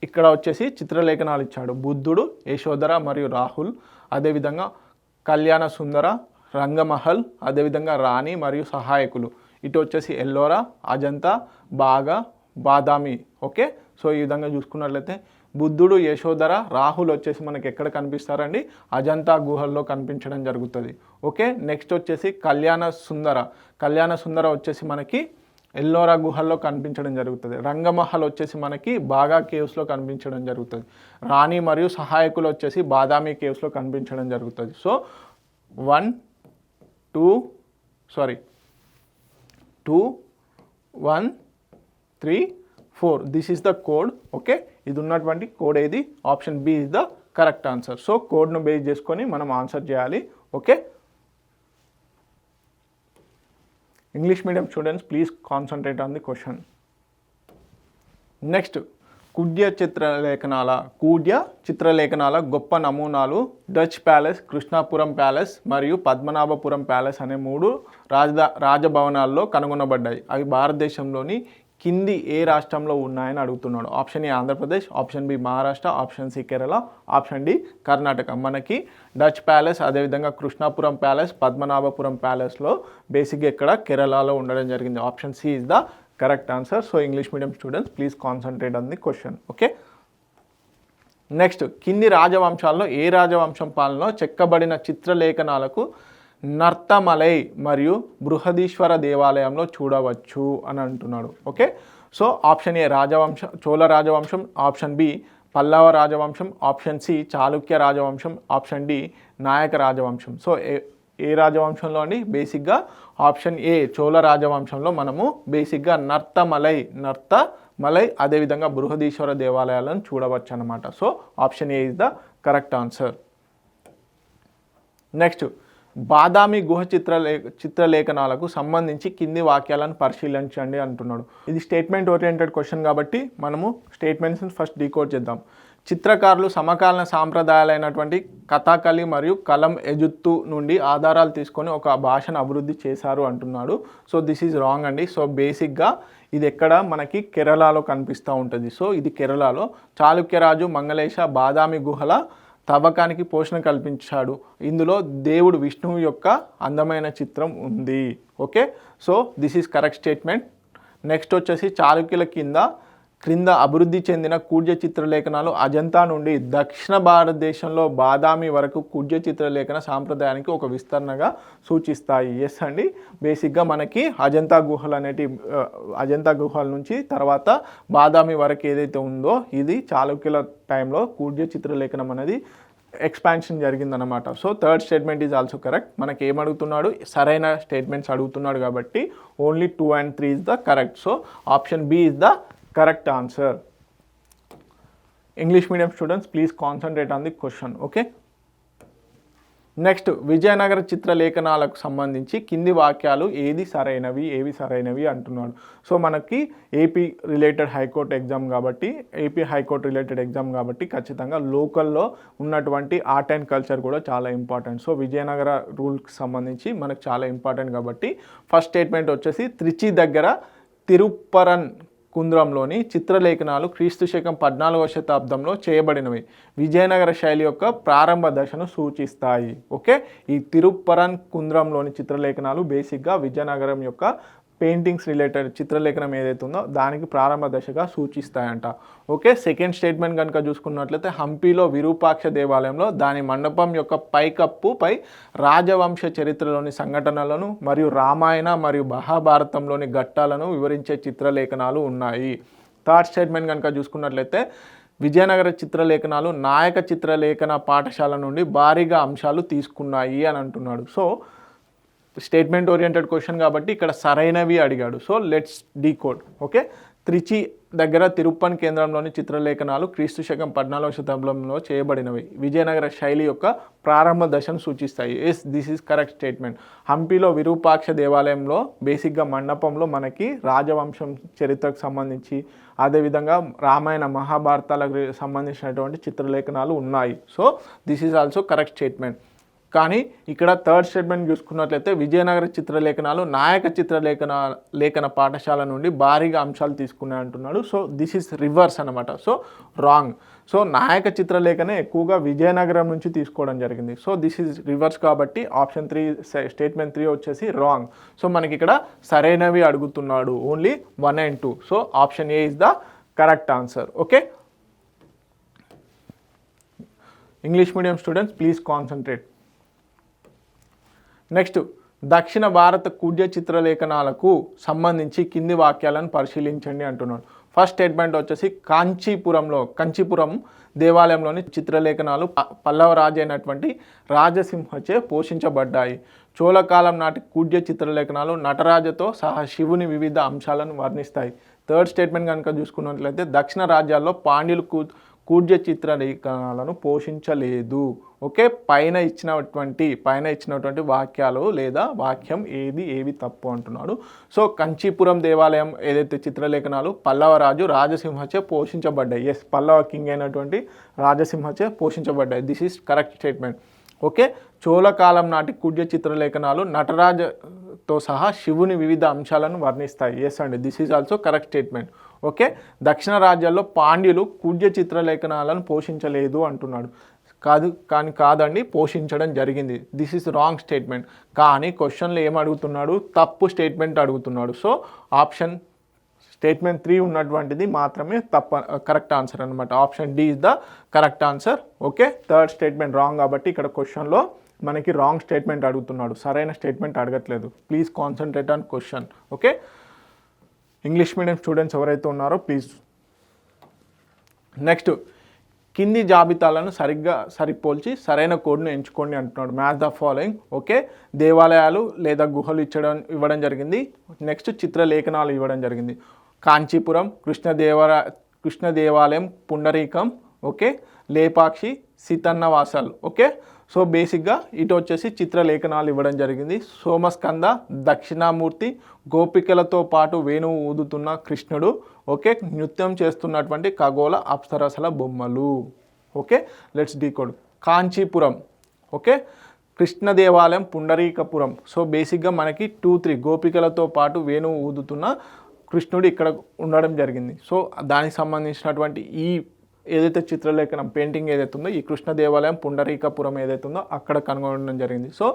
ఇక్కడ వచ్చేసి చిత్రలేఖనాలు ఇచ్చాడు. బుద్ధుడు, యశోధర మరియు రాహుల్, అదేవిధంగా కళ్యాణ సుందర, రంగమహల్, అదేవిధంగా రాణి మరియు సహాయకులు. ఇటు వచ్చేసి ఎల్లోరా, అజంతా, బాగా, బాదామి. ఓకే, సో ఈ విధంగా చూసుకున్నట్లయితే బుద్ధుడు, యశోధర, రాహుల్ వచ్చేసి మనకి ఎక్కడ కనిపిస్తారండి? అజంతా గుహల్లో కనిపించడం జరుగుతుంది. ఓకే, నెక్స్ట్ వచ్చేసి కళ్యాణ సుందర వచ్చేసి మనకి ఎల్లోరా గుహల్లో కనిపించడం జరుగుతుంది. రంగమహల్ వచ్చేసి మనకి బాగా కేవ్స్లో కనిపించడం జరుగుతుంది. రాణి మరియు సహాయకులు వచ్చేసి బాదామి కేవ్స్లో కనిపించడం జరుగుతుంది. So 2 1 3 4 this is the code. Okay, ఇది ఉన్నటువంటి కోడ్ ఏది? Option B is the correct answer. So కోడ్ను బేస్ చేసుకొని మనం ఆన్సర్ చేయాలి. Okay, English medium students please concentrate on the question. Next, కుడ్య చిత్రలేఖనాల గొప్ప నమూనాలు డచ్ ప్యాలెస్, కృష్ణాపురం ప్యాలెస్ మరియు పద్మనాభపురం ప్యాలెస్ అనే 3 రాజభవనాల్లో కనుగొనబడ్డాయి. అవి భారతదేశంలోని కింది ఏ రాష్ట్రంలో ఉన్నాయని అడుగుతున్నాడు. Option A Andhra Pradesh, option B Maharashtra, option C Kerala, option D Karnataka. మనకి డచ్ ప్యాలెస్, అదేవిధంగా కృష్ణాపురం ప్యాలెస్, పద్మనాభపురం ప్యాలెస్లో బేసిక్గా ఇక్కడ కేరళలో ఉండడం జరిగింది. Option C is the correct answer. So English medium students please concentrate on the question. Okay, next, కింది రాజవంశాల్లో ఏ రాజవంశం పాలనలో చెక్కబడిన చిత్రలేఖనాలకు నర్తమలై మరియు బృహదీశ్వర దేవాలయంలో చూడవచ్చు అని అంటున్నాడు. ఓకే, సో ఆప్షన్ ఏ చోళ రాజవంశం, ఆప్షన్ బి పల్లవ రాజవంశం, ఆప్షన్ సి చాళుక్య రాజవంశం, ఆప్షన్ డి నాయక రాజవంశం. సో ఏ రాజవంశంలో అండి? బేసిక్గా ఆప్షన్ ఏ చోళ రాజవంశంలో మనము బేసిక్గా నర్తమలై అదేవిధంగా బృహదీశ్వర దేవాలయాలను చూడవచ్చు అన్నమాట. So option A is the correct answer. Next, Badami గుహ చిత్రలేఖనాలకు సంబంధించి కింది వాక్యాలను పరిశీలించండి అంటున్నాడు. ఇది స్టేట్మెంట్ ఓరియంటెడ్ క్వశ్చన్ కాబట్టి మనము స్టేట్మెంట్స్ని ఫస్ట్ డీకోడ్ చేద్దాం. చిత్రకారులు సమకాలీన సాంప్రదాయాలైనటువంటి కథాకళి మరియు కలం ఎజుత్తు నుండి ఆధారాలు తీసుకొని ఒక భాషను అభివృద్ధి చేశారు అంటున్నాడు. సో దిస్ ఈజ్ రాంగ్ అండి. సో బేసిక్గా ఇది ఎక్కడ మనకి కేరళలో కనిపిస్తూ ఉంటుంది. సో ఇది కేరళలో చాళుక్యరాజు మంగళేశ బాదామి గుహల తవ్వకానికి పోషణ కల్పించాడు. ఇందులో దేవుడు విష్ణువు యొక్క అందమైన చిత్రం ఉంది. Okay, so this is correct statement. Next వచ్చేసి చాళుక్యుల క్రింద అభివృద్ధి చెందిన కూడ్య చిత్రలేఖనాలు అజంతా నుండి దక్షిణ భారతదేశంలో బాదామి వరకు కూడ్య చిత్రలేఖన సాంప్రదాయానికి ఒక విస్తరణగా సూచిస్తాయి. ఎస్ అండి, బేసిక్గా మనకి అజంతా గుహల నుంచి తర్వాత బాదామి వరకు ఏదైతే ఉందో ఇది చాళుక్యుల టైంలో కూడ్య చిత్రలేఖనం అనేది ఎక్స్పాన్షన్ జరిగిందనమాట. So third statement is also correct. మనకి ఏమడుగుతున్నాడు? సరైన స్టేట్మెంట్స్ అడుగుతున్నాడు కాబట్టి only 2 and 3 is the correct. So option B is the correct answer. English medium students please concentrate on the question. Okay, next, Vijayanagara చిత్రలేఖనాలకు సంబంధించి కింది వాక్యాలు ఏవి సరైనవి అంటున్నాడు. సో మనకి ఏపీ రిలేటెడ్ హైకోర్టు ఎగ్జామ్ కాబట్టి ఖచ్చితంగా లోకల్లో ఉన్నటువంటి ఆర్ట్ అండ్ కల్చర్ కూడా చాలా ఇంపార్టెంట్. సో విజయనగర రూల్కి సంబంధించి మనకు చాలా ఇంపార్టెంట్ కాబట్టి ఫస్ట్ స్టేట్మెంట్ వచ్చేసి త్రిచి దగ్గర తిరుప్పరన్ కుంద్రంలోని చిత్రలేఖనాలు క్రీస్తు శకం 14వ శతాబ్దంలో చేయబడినవి. విజయనగర శైలి యొక్క ప్రారంభ దశను సూచిస్తాయి. ఓకే, ఈ తిరుప్పరన్ కుంద్రంలోని చిత్రలేఖనాలు బేసిక్గా విజయనగరం యొక్క పెయింటింగ్స్ రిలేటెడ్ చిత్రలేఖనం ఏదైతే ఉందో దానికి ప్రారంభ దశగా సూచిస్తాయంట. ఓకే, సెకండ్ స్టేట్మెంట్ కనుక చూసుకున్నట్లయితే హంపీలో విరూపాక్ష దేవాలయంలో దాని మండపం యొక్క పైకప్పుపై రాజవంశ చరిత్రలోని సంఘటనలను మరియు రామాయణ మరియు మహాభారతంలోని ఘట్టాలను వివరించే చిత్రలేఖనాలు ఉన్నాయి. థర్డ్ స్టేట్మెంట్ కనుక చూసుకున్నట్లయితే విజయనగర చిత్రలేఖనాలు నాయక చిత్రలేఖన పాఠశాల నుండి భారీగా అంశాలు తీసుకున్నాయి అని అంటున్నాడు. సో స్టేట్మెంట్ ఓరియంటెడ్ క్వశ్చన్ కాబట్టి ఇక్కడ సరైనవి అడిగాడు. So let's decode. ఓకే, త్రిచి దగ్గర తిరుప్పన్ కేంద్రంలోని చిత్రలేఖనాలు క్రీస్తు శకం 14వ శతాబ్దంలో చేయబడినవి. విజయనగర శైలి యొక్క ప్రారంభ దశను సూచిస్తాయి. Yes, this is correct statement. హంపీలో విరూపాక్ష దేవాలయంలో బేసిక్గా మండపంలో మనకి రాజవంశం చరిత్రకు సంబంధించి అదేవిధంగా రామాయణ మహాభారతాలకు సంబంధించినటువంటి చిత్రలేఖనాలు ఉన్నాయి. So this is also correct statement. కానీ ఇక్కడ థర్డ్ స్టేట్మెంట్ చూసుకున్నట్లయితే విజయనగర చిత్రలేఖనాలు నాయక లేఖన పాఠశాల నుండి భారీగా అంశాలు తీసుకున్నాయి అంటున్నాడు. సో దిస్ ఈస్ రివర్స్ అనమాట. So wrong. సో నాయక చిత్రలేఖనే ఎక్కువగా విజయనగరం నుంచి తీసుకోవడం జరిగింది. సో దిస్ ఈజ్ రివర్స్ కాబట్టి ఆప్షన్ 3 స్టేట్మెంట్ 3 వచ్చేసి రాంగ్. సో మనకి ఇక్కడ సరైనవి అడుగుతున్నాడు, only 1 and 2. So option A is the correct answer. Okay, English medium students please concentrate. Next, దక్షిణ భారత కుడ్య చిత్రలేఖనాలకు సంబంధించి కింది వాక్యాలను పరిశీలించండి అంటున్నాడు. ఫస్ట్ స్టేట్మెంట్ వచ్చేసి కంచీపురం దేవాలయంలోని చిత్రలేఖనాలు పల్లవ రాజు అయినటువంటి రాజసింహచే పోషించబడ్డాయి. చోళకాలం నాటి కుడ్య చిత్రలేఖనాలు నటరాజతో సహా శివుని వివిధ అంశాలను వర్ణిస్తాయి. థర్డ్ స్టేట్మెంట్ కనుక చూసుకున్నట్లయితే దక్షిణ రాజ్యాల్లో పాండ్యులు కుడ్య చిత్రలేఖనాలను పోషించలేదు. ఓకే, పైన ఇచ్చినటువంటి వాక్యాలు లేదా వాక్యం ఏవి తప్పు అంటున్నాడు. సో కంచీపురం దేవాలయం ఏదైతే చిత్రలేఖనాలు పల్లవరాజు రాజసింహచే పోషించబడ్డాయి. ఎస్, పల్లవ కింగ్ అయినటువంటి రాజసింహచే పోషించబడ్డాయి. This is correct statement. Okay, చోళకాలం నాటి కుడ్య చిత్రలేఖనాలు నటరాజతో సహా శివుని వివిధ అంశాలను వర్ణిస్తాయి. ఎస్ అండి, this is also correct statement. Okay, దక్షిణ రాజ్యాల్లో పాండ్యులు కుడ్య చిత్రలేఖనాలను పోషించలేదు అంటున్నాడు. కాదండి, పోషించడం జరిగింది. This is wrong statement. కానీ క్వశ్చన్లో ఏం అడుగుతున్నాడు? తప్పు స్టేట్మెంట్ అడుగుతున్నాడు. సో ఆప్షన్ స్టేట్మెంట్ 3 ఉన్నటువంటిది మాత్రమే కరెక్ట్ ఆన్సర్ అనమాట. Option D is the correct answer. Okay, third statement wrong కాబట్టి ఇక్కడ క్వశ్చన్లో మనకి రాంగ్ స్టేట్మెంట్ అడుగుతున్నాడు, సరైన స్టేట్మెంట్ అడగట్లేదు. Please concentrate on question. Okay, English medium students ఎవరైతే ఉన్నారో ప్లీజ్. నెక్స్ట్, కింది జాబితాలను సరిపోల్చి సరైన కోడ్ను ఎంచుకోండి అంటున్నాడు. Match the following. ఓకే, దేవాలయాలు లేదా గుహలు ఇవ్వడం జరిగింది. నెక్స్ట్ చిత్రలేఖనాలు ఇవ్వడం జరిగింది. కాంచీపురం, కృష్ణ దేవాలయం, Pundarikam, okay, Lepakshi, సీతన్నవాసల్. Okay, so బేసిక్గా ఇటు వచ్చేసి చిత్రలేఖనాలు ఇవ్వడం జరిగింది. సోమస్కంద, దక్షిణామూర్తి, గోపికలతో పాటు వేణువు ఊదుతున్న కృష్ణుడు, ఓకే, నృత్యం చేస్తున్నటువంటి ఖగోళ అప్సరసల బొమ్మలు. Okay, let's decode. Kanchipuram, okay, Krishna దేవాలయం, పుండరీకపురం. సో బేసిక్గా మనకి 2, 3 గోపికలతో పాటు వేణువు ఊదుతున్న కృష్ణుడు ఇక్కడ ఉండడం జరిగింది. సో దానికి సంబంధించినటువంటి ఈ ఏదైతే చిత్రలేఖనం పెయింటింగ్ ఏదైతే ఉందో ఈ కృష్ణ దేవాలయం పుండరీకపురం ఏదైతే ఉందో అక్కడ కనుగొనడం జరిగింది. సో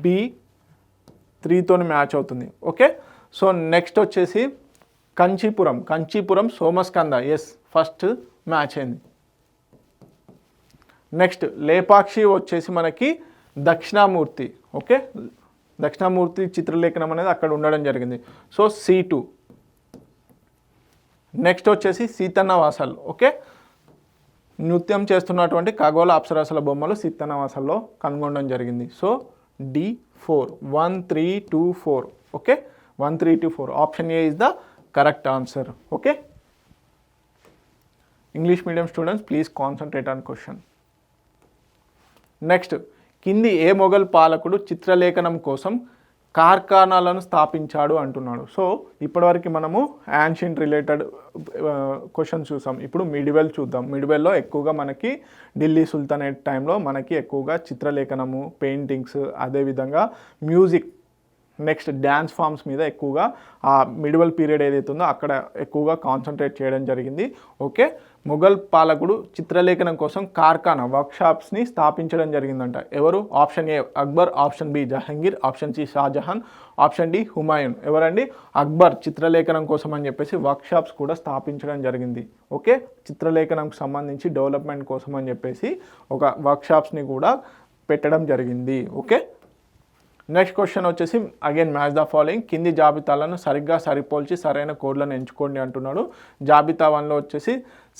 B3తో మ్యాచ్ అవుతుంది. ఓకే, సో నెక్స్ట్ వచ్చేసి Kanchipuram Somaskanda. Yes, first match అయింది. నెక్స్ట్ లేపాక్షి వచ్చేసి మనకి దక్షిణామూర్తి. ఓకే, దక్షిణామూర్తి చిత్రలేఖనం అనేది అక్కడ ఉండడం జరిగింది. So C2. నెక్స్ట్ వచ్చేసి సీతన్నవాసల్. ఓకే, నృత్యం చేస్తున్నటువంటి ఖగోళ అప్సరసల బొమ్మలు సీతన్నవాసల్లో కనుగొనడం జరిగింది. So D4. 1, 3, 2, 4. Okay, 1, 3, 2, 4. Option A is the correct answer. Okay, English medium students please concentrate on question. Next, కింది ఏ మొఘల్ పాలకుడు చిత్రలేఖనం కోసం కార్ఖానాలను స్థాపించాడు అంటున్నాడు. సో ఇప్పటివరకు మనము యాన్షియంట్ రిలేటెడ్ క్వశ్చన్స్ చూసాం. ఇప్పుడు మిడివెల్ చూద్దాం. మిడివెల్లో ఎక్కువగా మనకి ఢిల్లీ సుల్తానేట్ టైంలో మనకి ఎక్కువగా చిత్రలేఖనము, పెయింటింగ్స్, అదేవిధంగా మ్యూజిక్, నెక్స్ట్ డ్యాన్స్ ఫామ్స్ మీద ఎక్కువగా ఆ మిడివల్ పీరియడ్ ఏదైతే ఉందో అక్కడ ఎక్కువగా కాన్సన్ట్రేట్ చేయడం జరిగింది. ఓకే, మొఘల్ పాలకుడు చిత్రలేఖనం కోసం కార్ఖానా వర్క్షాప్స్ని స్థాపించడం జరిగిందంట. ఎవరు? Option A Akbar, option B Jahangir, option C Shah Jahan, option D Humayun. ఎవరండి? అక్బర్ చిత్రలేఖనం కోసం అని చెప్పేసి వర్క్షాప్స్ కూడా స్థాపించడం జరిగింది. ఓకే, చిత్రలేఖనంకి సంబంధించి డెవలప్మెంట్ కోసం అని చెప్పేసి ఒక వర్క్షాప్స్ని కూడా పెట్టడం జరిగింది. ఓకే, నెక్స్ట్ క్వశ్చన్ వచ్చేసి అగైన్ మ్యాచ్ ద ఫాలోయింగ్. కింది జాబితాలను సరిపోల్చి సరైన కోడ్లను ఎంచుకోండి అంటున్నాడు. జాబితా 1లో వచ్చేసి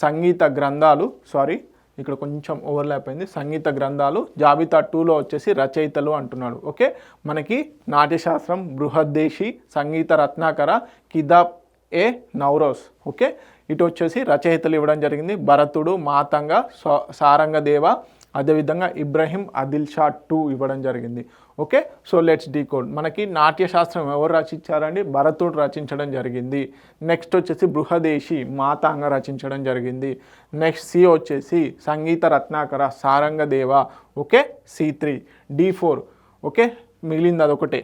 సంగీత గ్రంథాలు, ఇక్కడ కొంచెం ఓవర్లాప్ అయింది, సంగీత గ్రంథాలు. జాబితా 2లో వచ్చేసి రచయితలు అంటున్నాడు. ఓకే, మనకి నాట్యశాస్త్రం, బృహద్దేశి, సంగీత రత్నాకర, కితాబ్ ఏ నౌరోస్. ఓకే, ఇటు వచ్చేసి రచయితలు ఇవ్వడం జరిగింది. భరతుడు, మాతంగ, సారంగదేవ, అదేవిధంగా ఇబ్రహీం ఆదిల్ షా 2 ఇవ్వడం జరిగింది. Okay, so let's decode. మనకి నాట్యశాస్త్రం ఎవరు రచించారండి? భరతుడు రచించడం జరిగింది. నెక్స్ట్ వచ్చేసి బృహదేశి మాతాంగ రచించడం జరిగింది. నెక్స్ట్ సి వచ్చేసి Sangita Ratnakara Sarangadeva. Okay, C3. D4. Okay, మిగిలింది అదొకటే.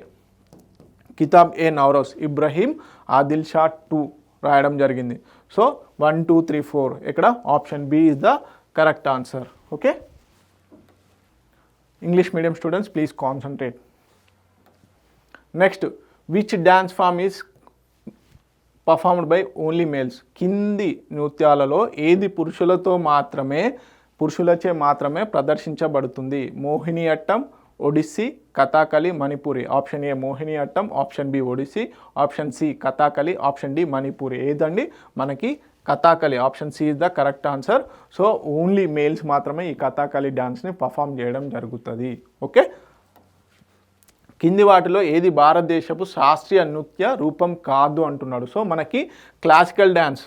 కితాబ్ ఏ నౌరోస్ ఇబ్రహీం ఆదిల్ షా 2 రాయడం జరిగింది. సో 1 2 3 4 ఇక్కడ option B is the correct answer. Okay, English medium students please concentrate. Next, which dance form is performed by only males? కింది నృత్యాలలో ఏది పురుషులచే మాత్రమే ప్రదర్శించబడుతుంది? Mohini Attam, Odissi, Kathakali, Manipuri. Option A Mohini Aattam, option B Odissi, option C Kathakali, option D Manipuri. ఏదండి? మనకి Kathakali. Option C is the correct answer. So only males మాత్రమే ఈ కథాకళి డ్యాన్స్ని పర్ఫామ్ చేయడం జరుగుతుంది. ఓకే, కింది వాటిలో ఏది భారతదేశపు శాస్త్రీయ నృత్య రూపం కాదు అంటున్నాడు. సో మనకి క్లాసికల్ డ్యాన్స్.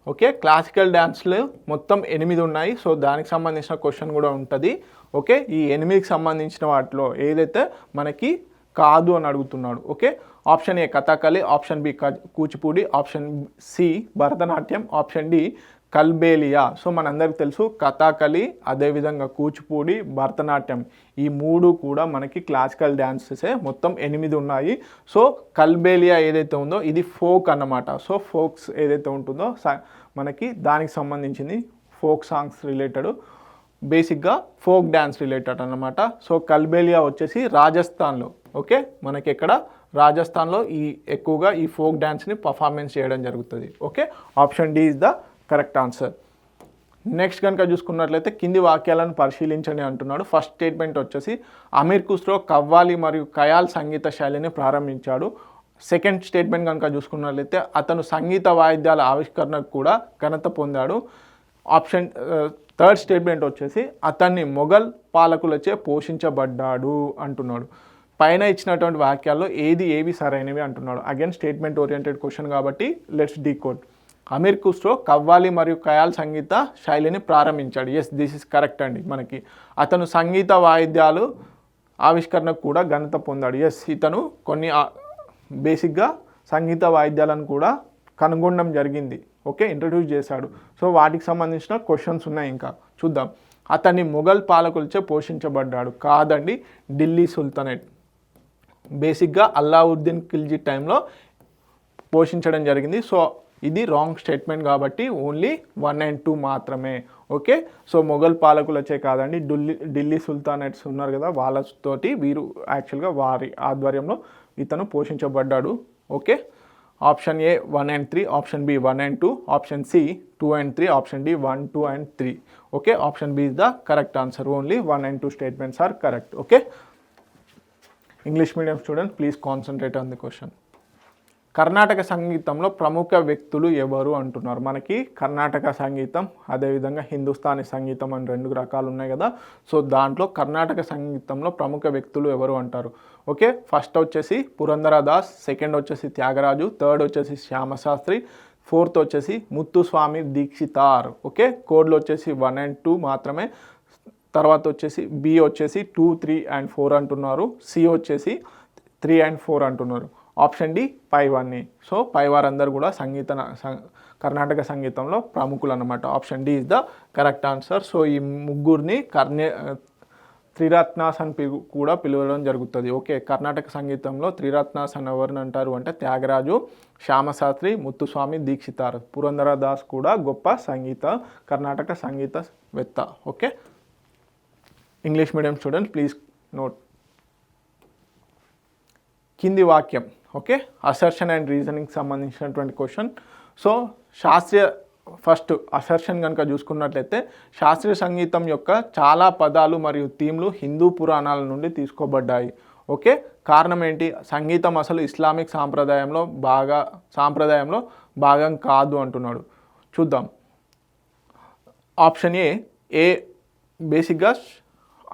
ఓకే, క్లాసికల్ డ్యాన్స్లు మొత్తం 8 ఉన్నాయి. సో దానికి సంబంధించిన క్వశ్చన్ కూడా ఉంటుంది. ఓకే, ఈ 8కి సంబంధించిన వాటిలో ఏదైతే మనకి కాదు అని అడుగుతున్నాడు. Okay, option A Kathakali, option B Kuchipudi, option C Bharatanatyam, option D Kalbelia. So మనందరికి తెలుసు కథాకళి, అదేవిధంగా కూచిపూడి, భరతనాట్యం ఈ 3 కూడా మనకి క్లాసికల్ డ్యాన్సెసే. మొత్తం 8 ఉన్నాయి. సో కల్బేలియా ఏదైతే ఉందో ఇది ఫోక్ అన్నమాట. సో ఫోక్స్ ఏదైతే ఉంటుందో మనకి దానికి సంబంధించింది ఫోక్ సాంగ్స్ రిలేటెడ్, బేసిక్గా ఫోక్ డ్యాన్స్ రిలేటెడ్ అన్నమాట. సో కల్బేలియా వచ్చేసి రాజస్థాన్లో. ఓకే, మనకి ఎక్కడ? రాజస్థాన్లో ఎక్కువగా ఈ ఫోక్ డ్యాన్స్ని పర్ఫార్మెన్స్ చేయడం జరుగుతుంది. Okay, option D is the correct answer. Next కనుక చూసుకున్నట్లయితే కింది వాక్యాలను పరిశీలించండి అంటున్నాడు. ఫస్ట్ స్టేట్మెంట్ వచ్చేసి అమీర్ ఖుస్రో కవ్వాలి మరియు ఖయాల్ సంగీత శైలిని ప్రారంభించాడు. సెకండ్ స్టేట్మెంట్ కనుక చూసుకున్నట్లయితే అతను సంగీత వాయిద్యాల ఆవిష్కరణకు కూడా ఘనత పొందాడు. ఆప్షన్ థర్డ్ స్టేట్మెంట్ వచ్చేసి అతన్ని మొఘల్ పాలకులచే పోషించబడ్డాడు అంటున్నాడు. పైన ఇచ్చినటువంటి వాక్యాల్లో ఏవి సరైనవి అంటున్నాడు. అగైన్ స్టేట్మెంట్ ఓరియంటెడ్ క్వశ్చన్ కాబట్టి లెట్స్ డీకోడ్. అమీర్ ఖుస్రో కవ్వాలి మరియు ఖయాల్ సంగీత శైలిని ప్రారంభించాడు. ఎస్, దిస్ ఇస్ కరెక్ట్ అండి. మనకి అతను సంగీత వాయిద్యాలు ఆవిష్కరణకు కూడా ఘనత పొందాడు. ఎస్, ఇతను కొన్ని బేసిక్గా సంగీత వాయిద్యాలను కూడా కనుగొనడం జరిగింది. ఓకే, ఇంట్రడ్యూస్ చేశాడు. సో వాటికి సంబంధించిన క్వశ్చన్స్ ఉన్నాయి, ఇంకా చూద్దాం. అతన్ని మొఘల్ పాలకులచే పోషించబడ్డాడు. కాదండి, ఢిల్లీ సుల్తానేట్. బేసిక్గా అల్లావుద్దీన్ ఖిల్జీ టైంలో పోషించడం జరిగింది. సో ఇది రాంగ్ స్టేట్మెంట్ కాబట్టి ఓన్లీ 1 and 2 మాత్రమే. ఓకే, సో మొఘల్ పాలకులచే కాదండి, ఢిల్లీ సుల్తానేట్స్ ఉన్నారు కదా, వాళ్ళతోటి వీరు యాక్చువల్గా వారి ఆధ్వర్యంలో ఇతను పోషించబడ్డాడు. Okay, option A 1 and 3, option B 1 and 2, option C 2 and 3, option D 1 2 and 3. Okay, option B is the correct answer. Only 1 and 2 statements are correct. Okay, English medium student please concentrate on the question. Karnataka సంగీతంలో ప్రముఖ వ్యక్తులు ఎవరు అంటున్నారు. మనకి కర్ణాటక సంగీతం, అదేవిధంగా హిందుస్థానీ సంగీతం అని 2 రకాలు ఉన్నాయి కదా. సో దాంట్లో కర్ణాటక సంగీతంలో ప్రముఖ వ్యక్తులు ఎవరు అంటారు. ఓకే, ఫస్ట్ వచ్చేసి పురంధరదాస్, సెకండ్ వచ్చేసి త్యాగరాజు, థర్డ్ వచ్చేసి శ్యామశాస్త్రి, ఫోర్త్ వచ్చేసి ముత్తుస్వామి దీక్షితార్. ఓకే, కోడ్లు వచ్చేసి 1 and 2 మాత్రమే. తర్వాత వచ్చేసి బి వచ్చేసి 2 3 and 4 అంటున్నారు. సి వచ్చేసి 3 and 4 అంటున్నారు. ఆప్షన్ డి పైవాన్ని. సో పైవారందరూ కూడా కర్ణాటక సంగీతంలో ప్రముఖులు అన్నమాట. Option D is the correct answer. So ఈ ముగ్గురిని త్రిరత్నాస్ అని కూడా పిలవడం జరుగుతుంది. ఓకే, కర్ణాటక సంగీతంలో త్రిరత్నాస్ అని ఎవరిని అంటారు అంటే త్యాగరాజు, శ్యామశాస్త్రి, ముత్తుస్వామి దీక్షితార్. పురంధరదాస్ కూడా గొప్ప కర్ణాటక సంగీతవేత్త. Okay, English medium student please note కింది వాక్యం. ఓకే, అసర్షన్ అండ్ రీజనింగ్కి సంబంధించినటువంటి క్వశ్చన్. సో ఫస్ట్ అసర్షన్ కనుక చూసుకున్నట్లయితే శాస్త్రీయ సంగీతం యొక్క చాలా పదాలు మరియు థీమ్లు హిందూ పురాణాల నుండి తీసుకోబడ్డాయి. ఓకే, కారణం ఏంటి? సంగీతం అసలు ఇస్లామిక్ సాంప్రదాయంలో భాగం కాదు అంటున్నాడు. చూద్దాం. ఆప్షన్ ఏ బేసిక్గా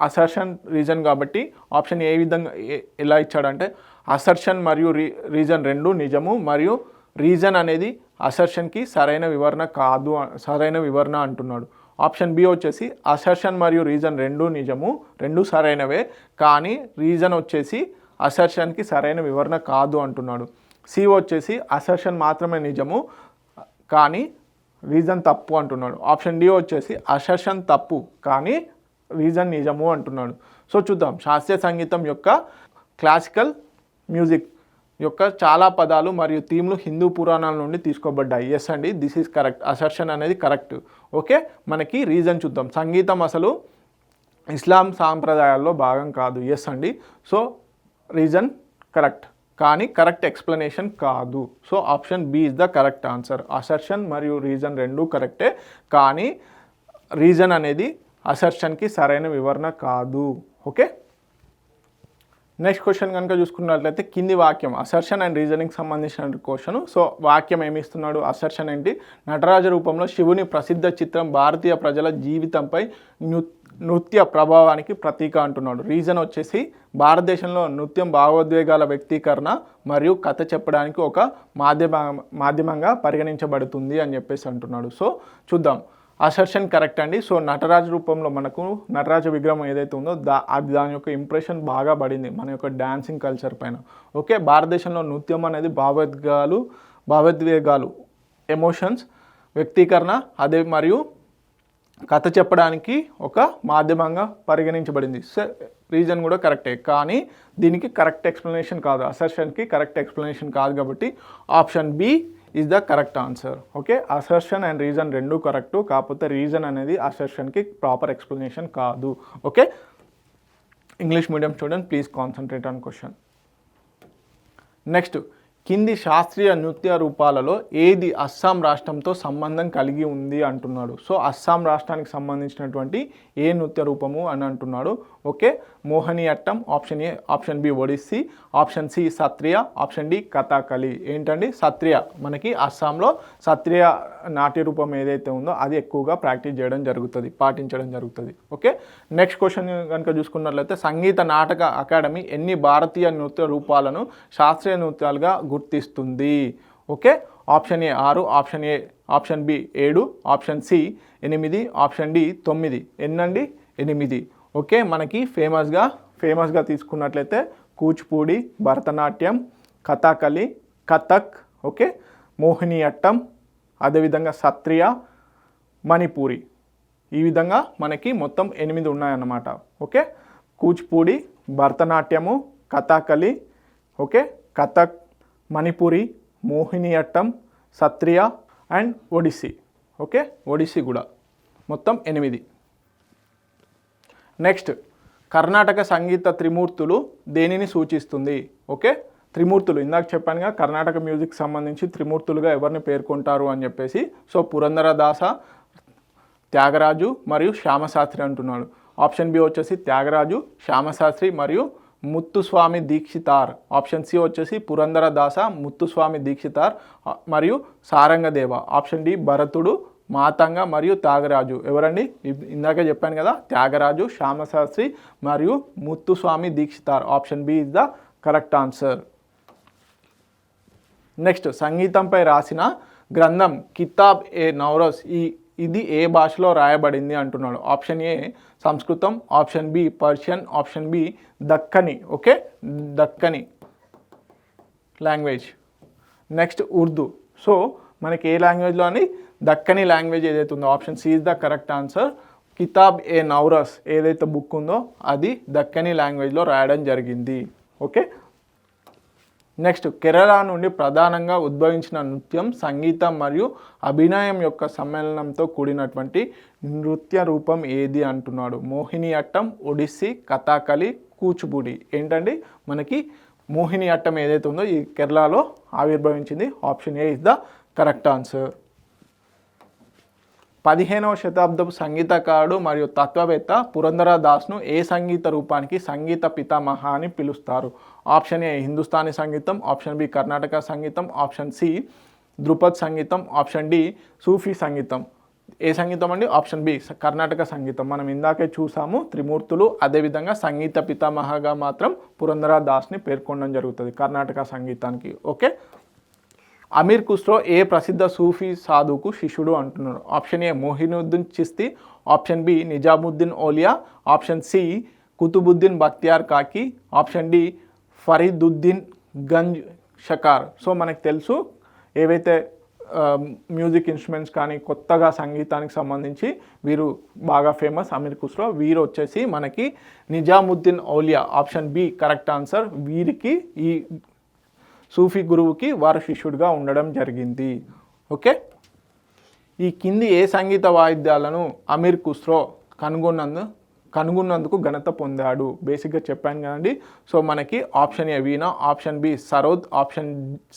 అసర్షన్ రీజన్ కాబట్టి ఆప్షన్ ఏ విధంగా ఎలా ఇచ్చాడంటే అసర్షన్ మరియు రీజన్ 2 నిజము, మరియు రీజన్ అనేది అసర్షన్కి సరైన వివరణ అంటున్నాడు. ఆప్షన్ బి వచ్చేసి అసర్షన్ మరియు రీజన్ రెండూ నిజము, రెండు సరైనవే, కానీ రీజన్ వచ్చేసి అసర్షన్కి సరైన వివరణ కాదు అంటున్నాడు. సి వచ్చేసి అసర్షన్ మాత్రమే నిజము కానీ రీజన్ తప్పు అంటున్నాడు. ఆప్షన్ డి వచ్చేసి అసర్షన్ తప్పు కానీ రీజన్ నిజము అంటున్నాడు. సో చూద్దాం, శాస్త్రీయ సంగీతం యొక్క క్లాసికల్ మ్యూజిక్ యొక్క చాలా పదాలు మరియు థీమ్లు హిందూ పురాణాల నుండి తీసుకోబడ్డాయి. ఎస్ అండి, దిస్ ఈజ్ కరెక్ట్. అసర్షన్ అనేది కరెక్ట్. ఓకే, మనకి రీజన్ చూద్దాం. సంగీతం అసలు ఇస్లాం సాంప్రదాయాల్లో భాగం కాదు. ఎస్ అండి, సో రీజన్ కరెక్ట్ కానీ కరెక్ట్ ఎక్స్ప్లెనేషన్ కాదు. So option B is the correct answer. Assertion మరియు రీజన్ రెండూ కరెక్టే కానీ రీజన్ అనేది అసర్షన్కి సరైన వివరణ కాదు. ఓకే, నెక్స్ట్ క్వశ్చన్ కనుక చూసుకున్నట్లయితే కింది వాక్యం అసర్షన్ అండ్ రీజనింగ్కి సంబంధించిన క్వశ్చన్. సో వాక్యం ఏమి ఇస్తున్నాడు? అసర్షన్ ఏంటి? నటరాజ రూపంలో శివుని ప్రసిద్ధ చిత్రం భారతీయ ప్రజల జీవితంపై నృత్య ప్రభావానికి ప్రతీక అంటున్నాడు. రీజన్ వచ్చేసి భారతదేశంలో నృత్యం భావోద్వేగాల వ్యక్తీకరణ మరియు కథ చెప్పడానికి ఒక మాధ్యమంగా పరిగణించబడుతుంది అని చెప్పేసి అంటున్నాడు. సో చూద్దాం, అసర్షన్ కరెక్ట్ అండి. సో నటరాజ రూపంలో మనకు నటరాజ విగ్రహం ఏదైతే ఉందో అది దాని యొక్క ఇంప్రెషన్ బాగా పడింది మన యొక్క డ్యాన్సింగ్ కల్చర్ పైన. ఓకే, భారతదేశంలో నృత్యం అనేది భావోద్వేగాలు ఎమోషన్స్ వ్యక్తీకరణ అదే మరియు కథ చెప్పడానికి ఒక మాధ్యమంగా పరిగణించబడింది. సో రీజన్ కూడా కరెక్టే కానీ దీనికి కరెక్ట్ ఎక్స్ప్లెనేషన్ కాదు, అసర్షన్కి కరెక్ట్ ఎక్స్ప్లెనేషన్ కాదు. కాబట్టి option B is the correct answer. Okay, assertion and reason రెండూ కరెక్టు, కాకపోతే రీజన్ అనేది అసర్షన్కి ప్రాపర్ ఎక్స్ప్లెనేషన్ కాదు. Okay, English medium student please concentrate on question. Next, కింది శాస్త్రీయ నృత్య రూపాలలో ఏది అస్సాం రాష్ట్రంతో సంబంధం కలిగి ఉంది అంటున్నాడు. సో అస్సాం రాష్ట్రానికి సంబంధించినటువంటి ఏ నృత్య రూపము అని అంటున్నాడు. Okay, Mohini Aattam, option A, option B Odissi, option C Sattriya, option D Kathakali. ఏంటండి? సత్రియ. మనకి అస్సాంలో సత్రియ నాట్య రూపం ఏదైతే ఉందో అది ఎక్కువగా ప్రాక్టీస్ చేయడం జరుగుతుంది, పాటించడం జరుగుతుంది. ఓకే, నెక్స్ట్ క్వశ్చన్ కనుక చూసుకున్నట్లయితే సంగీత నాటక అకాడమీ ఎన్ని భారతీయ నృత్య రూపాలను శాస్త్రీయ నృత్యాలుగా గుర్తిస్తుంది? Okay, option A 6, option B 7, option C 8, option D 9. ఎన్నండి? 8. ఓకే, మనకి ఫేమస్గా తీసుకున్నట్లయితే కూచిపూడి, భరతనాట్యం, కథాకళి, కథక్, ఓకే, మోహిని అట్టం, అదేవిధంగా సత్రియ, మణిపూరి. ఈ విధంగా మనకి మొత్తం 8 ఉన్నాయన్నమాట. Okay, Kuchipudi, Bharatanatyam, Kathakali, okay, Kathak, Manipuri, Mohini Attam, Sattriya and Odissi. Okay, Odissi కూడా మొత్తం 8. నెక్స్ట్, కర్ణాటక సంగీత త్రిమూర్తులు దేనిని సూచిస్తుంది? ఓకే, త్రిమూర్తులు ఇందాక చెప్పానుగా కర్ణాటక మ్యూజిక్ సంబంధించి త్రిమూర్తులుగా ఎవరిని పేర్కొంటారు అని చెప్పేసి. సో పురందరదాస, త్యాగరాజు మరియు శ్యామశాస్త్రి అంటున్నాడు. ఆప్షన్ బి వచ్చేసి త్యాగరాజు, శ్యామశాస్త్రి మరియు ముత్తుస్వామి దీక్షితార్. ఆప్షన్ సి వచ్చేసి పురందరదాస, ముత్తుస్వామి దీక్షితార్ మరియు సారంగదేవ. ఆప్షన్ డి భరతుడు, మాతంగ మరియు త్యాగరాజు. ఎవరండి? ఇందాక చెప్పాను కదా, త్యాగరాజు, శ్యామశాస్త్రి మరియు Muthuswami Dikshitar. Option B is the correct answer. Next, సంగీతంపై రాసిన గ్రంథం కితాబ్ ఏ నౌరస్ ఇది ఏ భాషలో రాయబడింది అంటున్నాడు. ఆప్షన్ ఏ సంస్కృతం, option B Persian, option B Deccani. Okay, Deccani language. Next Urdu. So మనకి ఏ లాంగ్వేజ్లో అని దక్కని లాంగ్వేజ్ ఏదైతే ఉందో option C is the correct answer. Kitab e Nauras ఏదైతే బుక్ ఉందో అది దక్కని లాంగ్వేజ్లో రాయడం జరిగింది. ఓకే, నెక్స్ట్, కేరళ నుండి ప్రధానంగా ఉద్భవించిన నృత్యం సంగీతం మరియు అభినయం యొక్క సమ్మేళనంతో కూడినటువంటి నృత్య రూపం ఏది అంటున్నాడు. మోహిని అట్టం, ఒడిస్సీ, కథాకళి, కూచిపూడి. ఏంటండి? మనకి మోహిని అట్టం ఏదైతే ఉందో ఈ కేరళలో ఆవిర్భవించింది. Option A is the correct answer. 15వ శతాబ్దపు సంగీతకారుడు మరియు తత్వవేత్త పురందరదాస్ను ఏ సంగీత రూపానికి సంగీత పితామహ అని పిలుస్తారు? ఆప్షన్ ఏ హిందుస్థానీ సంగీతం, ఆప్షన్ బి కర్ణాటక సంగీతం, ఆప్షన్ సి ధ్రుపద్ సంగీతం, ఆప్షన్ డి సూఫీ సంగీతం. ఏ సంగీతం అండి? ఆప్షన్ బి కర్ణాటక సంగీతం. మనం ఇందాకే చూసాము త్రిమూర్తులు. అదేవిధంగా సంగీత పితామహగా మాత్రం పురందరదాస్ని పేర్కొనడం జరుగుతుంది కర్ణాటక సంగీతానికి. ఓకే, అమీర్ ఖుస్రో ఏ ప్రసిద్ధ సూఫీ సాధువుకు శిష్యుడు అంటున్నారు? Option A Moinuddin Chishti, option B Nizamuddin Auliya, option C Qutbuddin Bakhtiyar Kaki, option D Fariduddin Ganj Shakar. So మనకు తెలుసు ఏవైతే మ్యూజిక్ ఇన్స్ట్రుమెంట్స్ కానీ కొత్తగా సంగీతానికి సంబంధించి వీరు బాగా ఫేమస్ అమీర్ ఖుస్రో. వీరు వచ్చేసి మనకి Nizamuddin Auliya, option B correct answer. వీరికి ఈ సూఫీ గురువుకి వారు శిష్యుడిగా ఉండడం జరిగింది. ఓకే, ఈ కింది ఏ సంగీత వాయిద్యాలను అమీర్ ఖుస్రో కనుగొన్నందుకు ఘనత పొందాడు? బేసిక్గా చెప్పాను కదండి. సో మనకి option A veena, option B sarod, option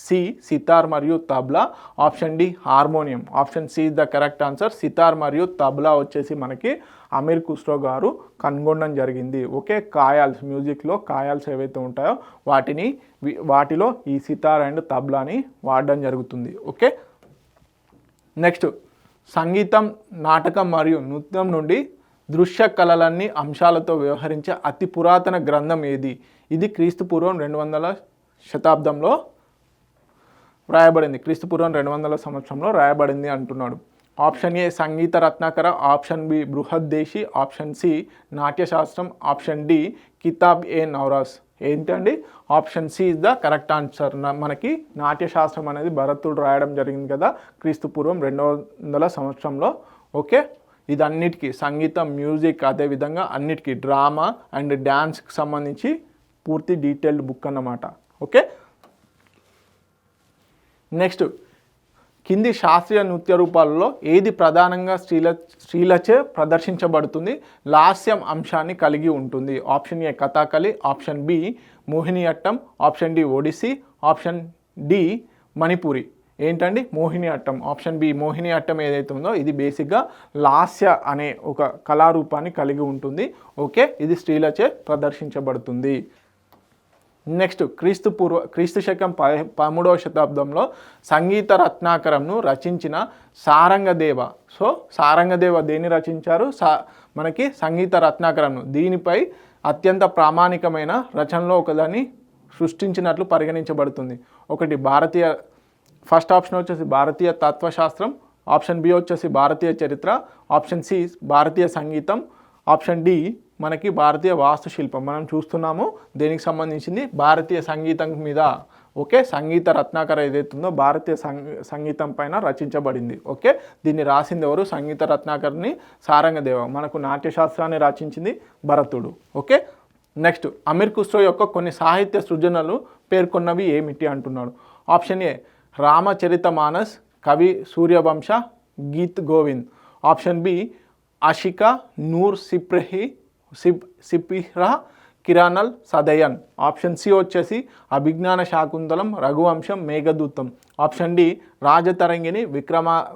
C sitar మరియు tabla, option D harmonium. Option C the correct answer. Sitar మరియు తబ్లా వచ్చేసి మనకి అమీర్ ఖుస్రో గారు కనుగొనడం జరిగింది. ఓకే, కాయాల్స్, మ్యూజిక్లో కాయాల్స్ ఏవైతే ఉంటాయో వాటిలో ఈ సితార్ అండ్ తబ్లాని వాడడం జరుగుతుంది. ఓకే, నెక్స్ట్ సంగీతం, నాటకం మరియు నృత్యం నుండి దృశ్య కళలన్నీ అంశాలతో వ్యవహరించే అతి పురాతన గ్రంథం ఏది? ఇది క్రీస్తుపూర్వం 200 శతాబ్దంలో రాయబడింది. క్రీస్తుపూర్వం 200 సంవత్సరంలో రాయబడింది అంటున్నాడు. Option A Sangita Ratnakara, option B Brihaddeshi, option C Natyashastra, option D Kitab e Nauras. ఏంటండి? Option C is the correct answer. మనకి నాట్యశాస్త్రం అనేది భరతుడు రాయడం జరిగింది కదా క్రీస్తుపూర్వం 200 సంవత్సరంలో. ఓకే, ఇది అన్నిటికీ సంగీతం, మ్యూజిక్, అదేవిధంగా అన్నిటికీ డ్రామా అండ్ డ్యాన్స్కి సంబంధించి పూర్తి డీటెయిల్డ్ బుక్ అన్నమాట. ఓకే, నెక్స్ట్ కింది శాస్త్రీయ నృత్య రూపాలలో ఏది ప్రధానంగా స్త్రీలచే ప్రదర్శించబడుతుంది, లాస్యం అంశాన్ని కలిగి ఉంటుంది? Option A Kathakali, option B Mohiniyattam, option D Odissi, option D Manipuri. ఏంటండి? Mohini Aattam. Option B Mohiniyattam ఏదైతే ఉందో ఇది బేసిక్గా లాస్య అనే ఒక కళారూపాన్ని కలిగి ఉంటుంది. ఓకే, ఇది స్త్రీలచే ప్రదర్శించబడుతుంది. నెక్స్ట్ క్రీస్తు శకం 13వ శతాబ్దంలో సంగీత రత్నాకరంను రచించిన సారంగదేవ. సో సారంగదేవ దేన్ని రచించారు? మనకి సంగీత రత్నాకరంను. దీనిపై అత్యంత ప్రామాణికమైన రచనలో ఒకదాన్ని సృష్టించినట్లు పరిగణించబడుతుంది. ఒకటి ఫస్ట్ ఆప్షన్ వచ్చేసి భారతీయ తత్వశాస్త్రం, ఆప్షన్ బి వచ్చేసి భారతీయ చరిత్ర, ఆప్షన్ సి భారతీయ సంగీతం, ఆప్షన్ డి మనకి భారతీయ వాస్తుశిల్పం. మనం చూస్తున్నాము దేనికి సంబంధించింది? భారతీయ సంగీతం మీద. ఓకే, సంగీత రత్నాకర ఏదైతుందో భారతీయ సంగీతం పైన రచించబడింది. ఓకే, దీన్ని రాసింది ఎవరు? సంగీత రత్నాకర్ని సారంగదేవ. మనకు నాట్యశాస్త్రాన్ని రచించింది భరతుడు. ఓకే, నెక్స్ట్ అమీర్ ఖుస్రో యొక్క కొన్ని సాహిత్య సృజనలు పేర్కొన్నవి ఏమిటి అంటున్నాడు? ఆప్షన్ ఏ రామచరితమానస్, కవి సూర్యవంశ, గీత్ గోవింద్. ఆప్షన్ బి ఆషికా, నూర్ సిప్పిహ్రా, కిరానల్, సదయన్. ఆప్షన్ సి వచ్చేసి Abhijnana Shakuntalam, Raghuvamsham, Meghadutam. Option D Rajatarangini,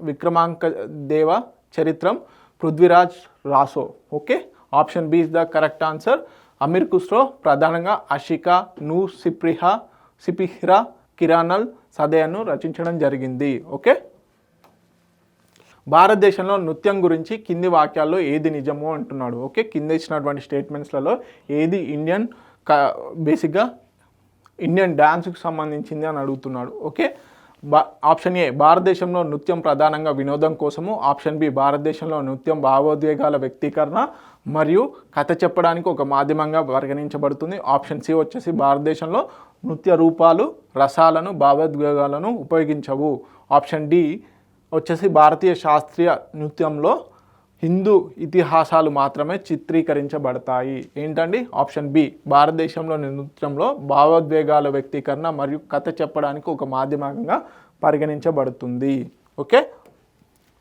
Vikramanka Deva Charitam, Prithviraj Raso. Okay, option B is the correct answer. Amir Khusro ప్రధానంగా ఆషికా, నూర్ సిప్పిహ్రా, కిరానల్, సదయన్ను రచించడం జరిగింది. ఓకే, భారతదేశంలో నృత్యం గురించి కింది వాక్యాల్లో ఏది నిజమో అంటున్నాడు. ఓకే, కింద ఇచ్చినటువంటి స్టేట్మెంట్స్లలో ఏది బేసిక్గా ఇండియన్ డ్యాన్స్కి సంబంధించింది అని అడుగుతున్నాడు. ఓకే, ఆప్షన్ ఏ భారతదేశంలో నృత్యం ప్రధానంగా వినోదం కోసము, ఆప్షన్ బి భారతదేశంలో నృత్యం భావోద్వేగాల వ్యక్తీకరణ మరియు కథ చెప్పడానికి ఒక మాధ్యమంగా పరిగణించబడుతుంది, ఆప్షన్ సి వచ్చేసి భారతదేశంలో నృత్య రూపాలు రసాలను భావోద్వేగాలను ఉపయోగించవు, ఆప్షన్ డి వచ్చేసి భారతీయ శాస్త్రీయ నృత్యంలో హిందూ ఇతిహాసాలు మాత్రమే చిత్రీకరించబడతాయి. ఏంటండి? ఆప్షన్ బి భారతదేశంలోని నృత్యంలో భావోద్వేగాల వ్యక్తీకరణ మరియు కథ చెప్పడానికి ఒక మాధ్యమంగా పరిగణించబడుతుంది. ఓకే,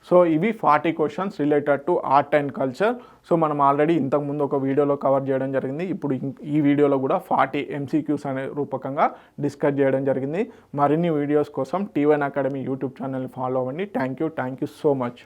సో ఇవి 40 questions related to art and culture. So మనం ఆల్రెడీ ఇంతకుముందు ఒక వీడియోలో కవర్ చేయడం జరిగింది. ఇప్పుడు ఈ వీడియోలో కూడా 40 MCQs అనే రూపకంగా డిస్కస్ చేయడం జరిగింది. మరిన్ని వీడియోస్ కోసం T1 అకాడమీ యూట్యూబ్ ఛానల్ని ఫాలో అవ్వండి. Thank you so much.